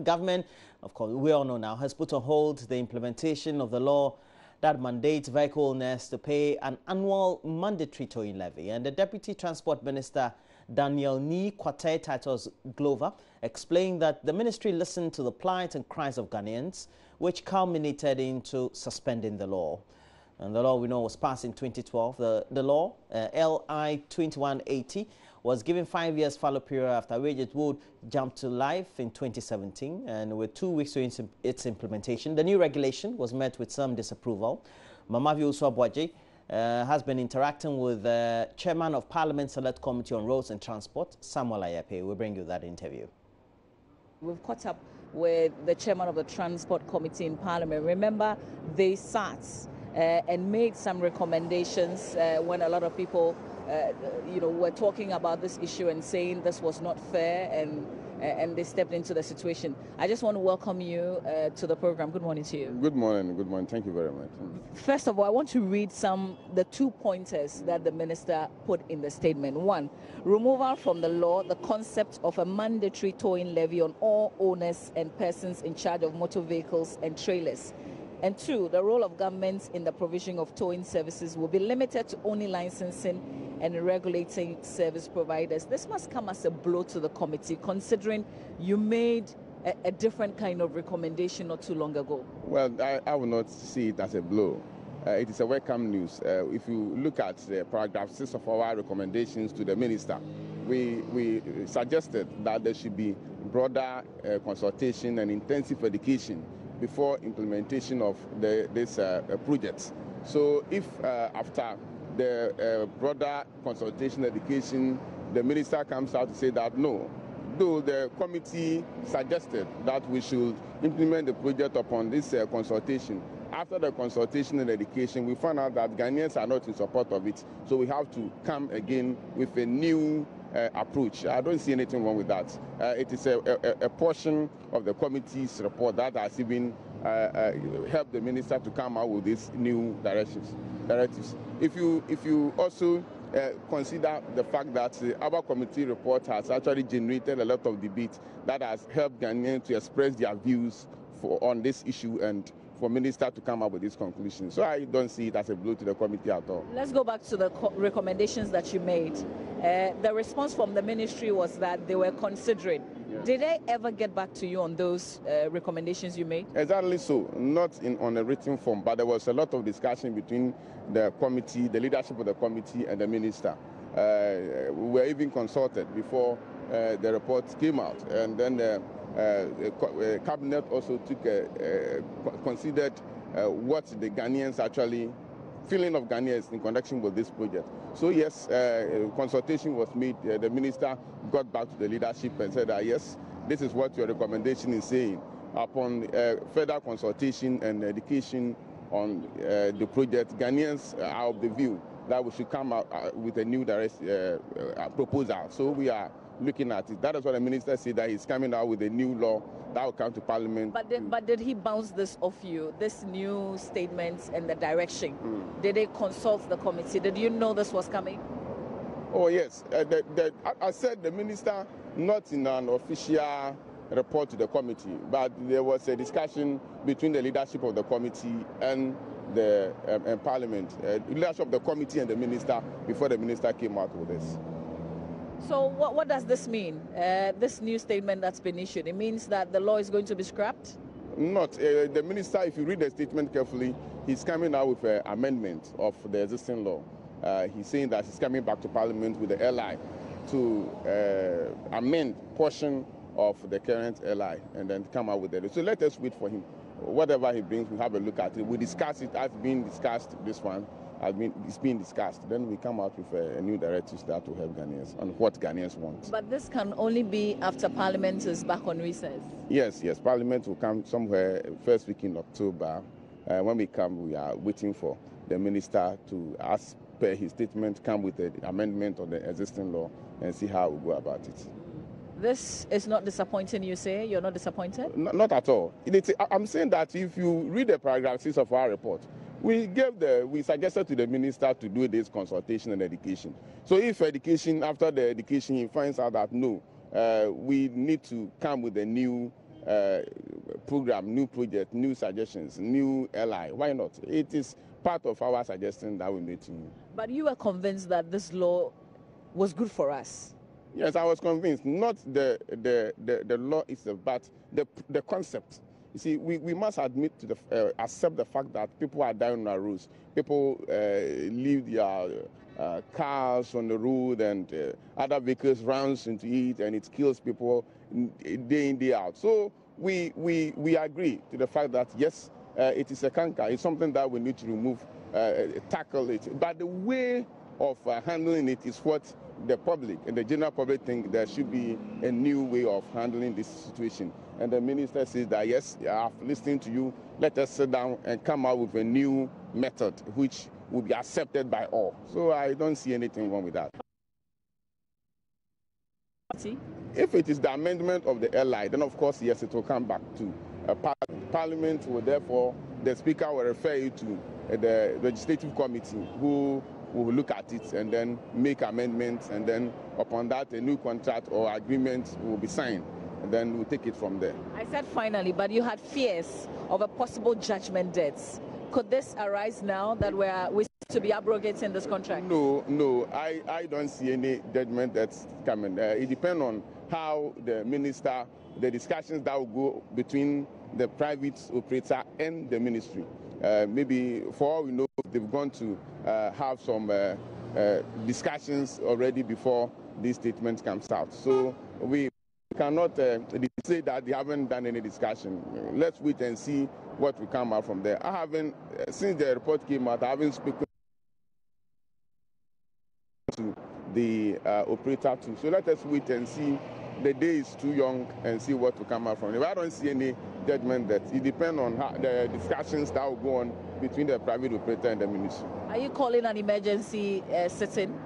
government, of course, we all know now, has put on hold the implementation of the law that mandates vehicle owners to pay an annual mandatory towing levy. And the Deputy Transport Minister, Daniel Ni Kwate Titus Glover, explained that the ministry listened to the plight and cries of Ghanaians, which culminated into suspending the law. And the law we know was passed in 2012. The law, LI 2180, was given 5 years fallow period after which it would jump to life in 2017. And with 2 weeks to its implementation, the new regulation was met with some disapproval. Mamavi Uswabwaji has been interacting with the Chairman of Parliament Select Committee on Roads and Transport, Samuel Ayeh Paye. We'll bring you that interview. We've caught up with the Chairman of the Transport Committee in Parliament. Remember, they sat and made some recommendations when a lot of people were talking about this issue and saying this was not fair, and they stepped into the situation. I just want to welcome you to the program. Good morning to you. Good morning. Good morning. Thank you very much. First of all, I want to read the 2 pointers that the minister put in the statement. One, removal from the law the concept of a mandatory towing levy on all owners and persons in charge of motor vehicles and trailers. And two, the role of governments in the provision of towing services will be limited to only licensing and regulating service providers. This must come as a blow to the committee, considering you made a different kind of recommendation not too long ago. Well, I will not see it as a blow. It is a welcome news. If you look at paragraph 6 of our recommendations to the minister, we suggested that there should be broader consultation and intensive education before implementation of this project. So if after the broader consultation education, the minister comes out to say that no, though the committee suggested that we should implement the project upon this consultation, after the consultation and education, we found out that Ghanaians are not in support of it. So we have to come again with a new approach. I don't see anything wrong with that. It is a portion of the committee's report that has even helped the minister to come out with these new directives. If you also consider the fact that our committee report has actually generated a lot of debate that has helped Ghanaians to express their views on this issue and for minister to come up with this conclusion. So I don't see it as a blow to the committee at all. Let's go back to the recommendations that you made. The response from the ministry was that they were considering. Yes. Did they ever get back to you on those recommendations you made? Exactly so. Not on a written form, but there was a lot of discussion between the committee, the leadership of the committee and the minister. We were even consulted before the report came out, and then the cabinet also considered what the Ghanaians actually, feeling of Ghanaians in connection with this project. So yes, consultation was made. The minister got back to the leadership and said that yes, this is what your recommendation is saying. Upon further consultation and education on the project, Ghanaians are of the view that we should come out with a new proposal. So we are looking at it. That is what the minister said, that he's coming out with a new law that will come to Parliament. But did he bounce this off you, this new statement and the direction? Did they consult the committee? Did you know this was coming? Oh, yes. I said the minister, not in an official report to the committee, but there was a discussion between the leadership of the committee and the Parliament, leadership of the committee and the minister, before the minister came out with this. So what does this mean, this new statement that's been issued? It means that the law is going to be scrapped? Not. The minister, if you read the statement carefully, he's coming out with an amendment of the existing law. He's saying that he's coming back to Parliament with the LI to amend portion of the current LI and then come out with it. So let us wait for him. Whatever he brings, we'll have a look at it. We'll discuss it as being discussed, this one. It's being discussed. Then we come out with a new directive that will help Ghanaians on what Ghanaians want. But this can only be after Parliament is back on recess. Yes. Parliament will come somewhere first week in October. When we come, we are waiting for the minister to, as per his statement, come with an amendment of the existing law and see how we go about it. This is not disappointing, you say? You're not disappointed? Not at all. I'm saying that if you read the paragraph 6 of our report, we suggested to the minister to do this consultation and education. So if after the education, he finds out that no, we need to come with a new program, new project, new suggestions, new LI. Why not? It is part of our suggestion that we made to you. But you were convinced that this law was good for us? Yes, I was convinced. Not the law itself, but the concept. You see, we must admit to accept the fact that people are dying on our roads. People leave their cars on the road, and other vehicles runs into it, and it kills people day in, day out. So we agree to the fact that yes, it is a canker. It's something that we need to remove, tackle it. But the way of handling it is what the public and the general public think there should be a new way of handling this situation. And the minister says that yes, I've listened to you. Let us sit down and come out with a new method which will be accepted by all. So I don't see anything wrong with that. If it is the amendment of the LI, then of course, yes, it will come back to Parliament. Parliament will therefore, the Speaker will refer you to the Legislative Committee, who will look at it and then make amendments, and then upon that, a new contract or agreement will be signed, and then we'll take it from there. I said finally, but you had fears of a possible judgment debt. Could this arise now that we're to be abrogating this contract? No, I don't see any judgment that's coming. It depends on how the minister, the discussions that will go between the private operator and the ministry. Maybe for all we know, they've gone to have some discussions already before this statement comes out. So we cannot say that they haven't done any discussion. Let's wait and see what will come out from there. I haven't, since the report came out, I haven't spoken to the operator too. So let us wait and see. The day is too young, and see what will come out from it. I don't see any judgment that it depends on how the discussions that will go on between the private operator and the ministry. Are you calling an emergency sitting?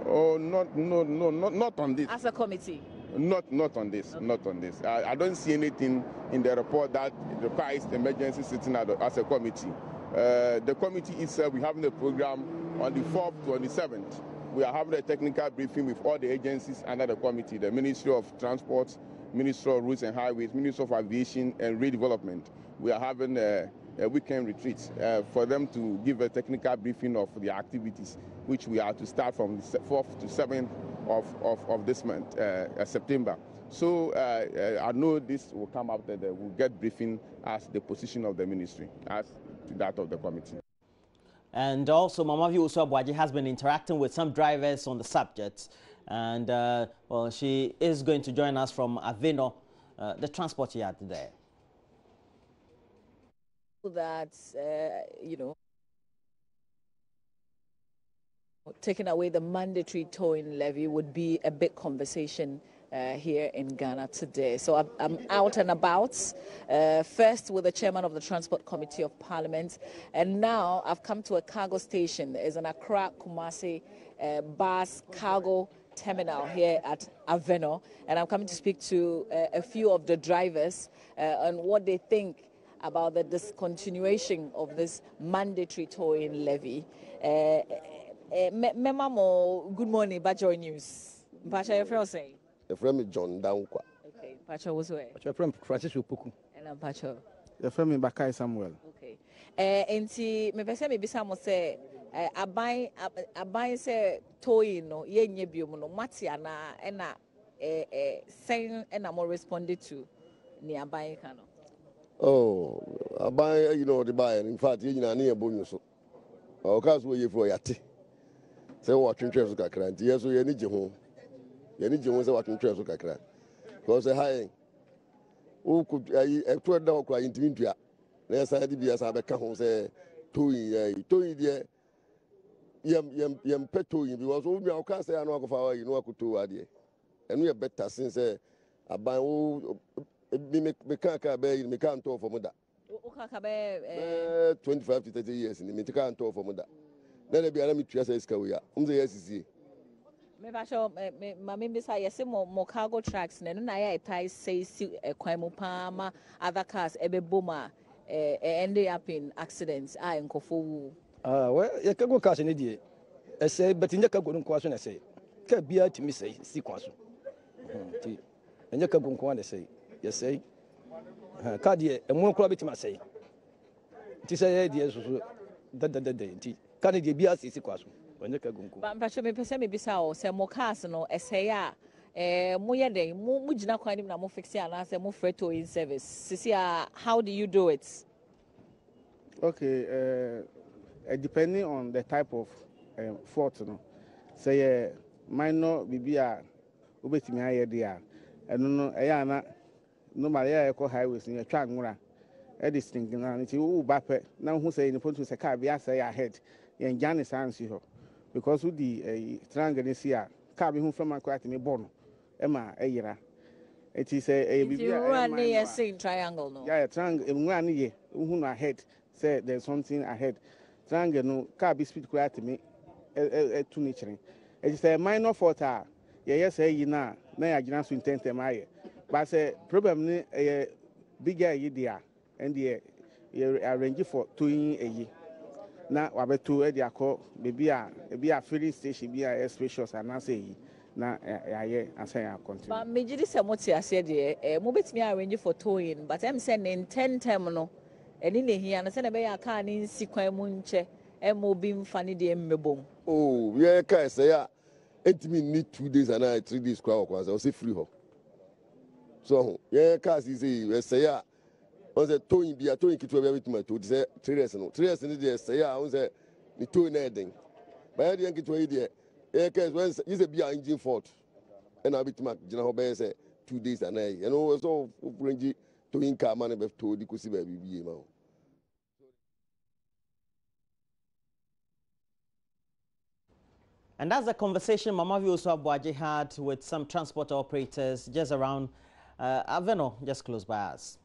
Oh, not on this. As a committee? Not on this. Okay. Not on this. I don't see anything in the report that requires the emergency sitting as a committee. The committee itself, we have the program on the 4th to on the 7th. We are having a technical briefing with all the agencies under the committee, the Ministry of Transport, Ministry of Roads and Highways, Ministry of Aviation and Redevelopment. We are having a weekend retreat for them to give a technical briefing of the activities, which we are to start from the 4th to 7th of this month, September. So I know this will come up that we'll get briefing as the position of the ministry, as to that of the committee. And also, Mama Viuso Abwaji has been interacting with some drivers on the subject. And, well, she is going to join us from Aveno, the transport yard there. That, taking away the mandatory towing levy would be a big conversation here in Ghana today. So I'm out and about, first with the chairman of the Transport Committee of Parliament, and now I've come to a cargo station. There's an Accra Kumasi bus cargo terminal here at Aveno, and I'm coming to speak to a few of the drivers on what they think about the discontinuation of this mandatory towing levy. Memamo, good morning, by JoyNews. Pacha, your friend say? The friend is John Dankwa. Okay, Pacha was where? Your friend Francis Upuku. And I'm Pacha. Your friend is Bakai Samuel. Okay. And see, maybe some say, I say towing no, ye nyebium no, Matiana, and saying, and I'm more responded to nearby Kano. Oh, I buy, the buyer. In fact, you know, near bonus. Or cause we for yati. Say watching trips of Kakran. Yes, we need you home. You need you watching trips of Kakran. Because a high who could a 12 dog cry into India. There's a DBS I become home say, Toy, dear. Yam peto, because all your can't say I know of our, I could do idea. And we are better since I buy all me can't talk for mother. 25 to 30 years in the can't talk for mother. Then be a me say Skawia. Yes, Mammy say, more cargo tracks, and I say, a Quimo Palma, other cars, Ebe Boma, ended up in accidents. I am Kofu. Well, you can go cash an idiot. I say, but in the Kagun question, I say, Kabia to me say, sequence. And you can go on, I say, yes, say, car deɛ ɛmo kora bɛtumi asɛe nti sɛ yɛ deɛ soso dadadada nti car no deɛ bi asisi kwa so ɔnyɛ ka gunku ba mpatwɛ mepɛ sɛ mebisa wo sɛ mo cars no ɛsɛe a moyɛ dɛn mo gyina kwan nim na mo fixe anaasɛ mo frɛ towing service sisi a how do you do it? Okay, depending on the type of fault no say minor bibia obetimi aye dia eno no eya na no maria e ko highways ni atwa nwura e dey stinking na nti wo ba pe na hu say ni pontu say car bia say ahead yen jane sansi ho because with the triangle ni see a car bi hu from akwati me bono e ma eyira eti say bibia e ma na say triangle no yeah triangle nwura ni ye hu no ahead say there's something ahead triangle no car be speed quite me to nature it is a minor fault yes say na ya gina so intent am aye but say problem ni bigger yi dia and the arrange for towing eyi na wabeto e dia call baby a filling station be a spacious and say yi na aye asan ya continue but me gidi se mo ti ase de mo betimi arrange for towing but am say intent term no eni ne hia na se na be ya car ni nsi kwan mu nche mo bi mfa ne de mmebom oh yeah car say ya entimi need 2 days and 3 days kwa so say free ho so yeah car say say ya on say towing bia towing kitwa bia betuma to say 3 years no dey say ya on say ni towing na den ba ya kitwa yi dey yeah car when you say bia engine fault and I betuma gina ho be say 2 days and you know so range towing car man be to di kusi ba bibiye ma. And that's the conversation Mama Vioso Abuaje had with some transport operators just around Aveno, just close by us.